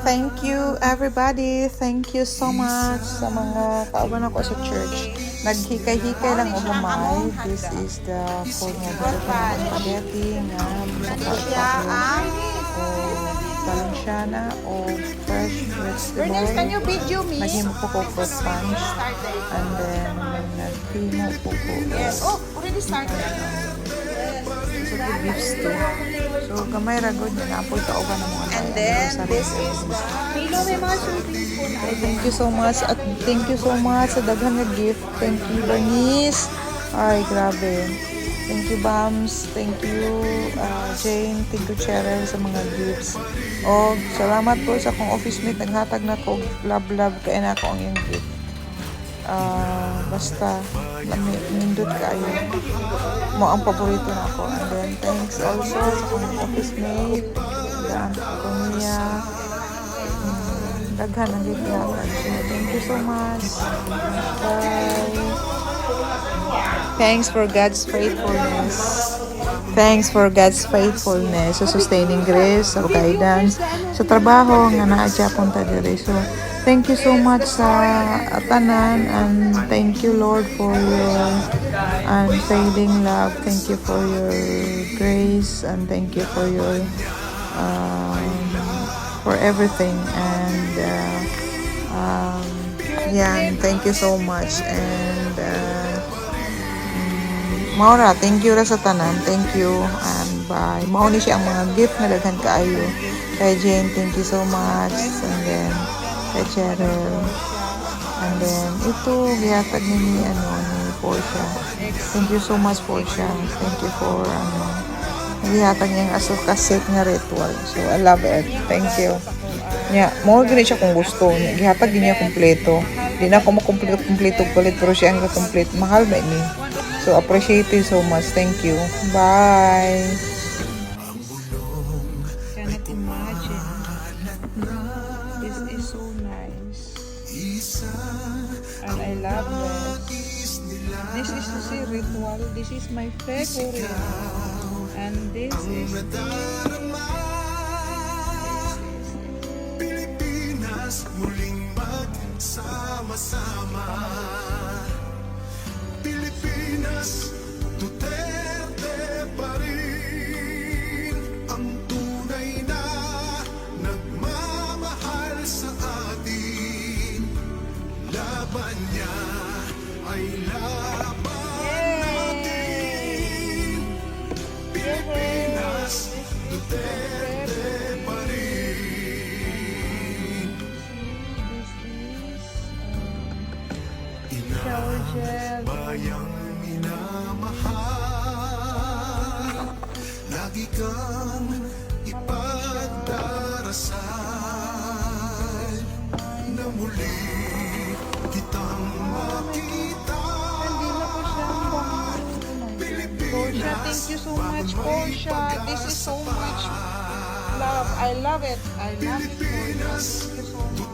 Thank you everybody. Thank you so much sa mga kauban ako sa church. Naghikay-hikay lang o gamay. This is the food nga dito ng spaghetti nga saka o balansyana o fresh vegetable. Naghimo po ko for punch. And then naghimo po ko. Yes. Oh, already started. So the beef stew. So gamay ragod na po kauban ng mga. And then this is Milo, may mga sweeties po na. Thank you so much at thank you so much sa daghan nga gift. Thank you Bernice. Ay grabe. Thank you Bams. Thank you Jane. Thank you Cheryl sa mga gifts. O salamat po sa akong office mate naghatag na ko love kaya na ako ang yung gift. Basta nindot kayo mo ang paborito na ako. And then thanks also sa akong office mate daan ko niya daghan ang gityakan. So thank you so much. Bye. Thanks for God's faithfulness. Thanks for God's faithfulness sa sustaining grace, sa guidance, sa trabaho nga naadya punta diri. So thank you so much sa tanan and thank you Lord for your unfailing love. Thank you for your grace and thank you for your for everything and yan, thank you so much and Maura, thank you ra sa tanan, thank you and bye. Mao ni siya ang mga gift na daghan kaayo kay Jane, thank you so much and then kay Cheryl and then ito gihatag ni Portia, thank you so much Portia, thank you for gihatag niyang kaset nga ritual, so I love it, thank you. Nya, mo gani siya kung gusto niya, gihatag din niya kompleto, di na ako makumpleto palit pero siya ang complete, mahal ba ni, so appreciate you so much, thank you, bye. Cannot imagine, this is so nice and I love this. This is the sea ritual, this is my favorite and this is muling magsama-sama. Pilipinas, Duterte pa rin ang tunay na nagmamahal sa atin. Laban niya ay laban natin. Pilipinas, Duterte pa rin. Bayang minamahal, lagi kang ipagdarasal na muli kitang makita. Portia, thank you so much Portia, this is so much love, I love it Portia, thank you so much.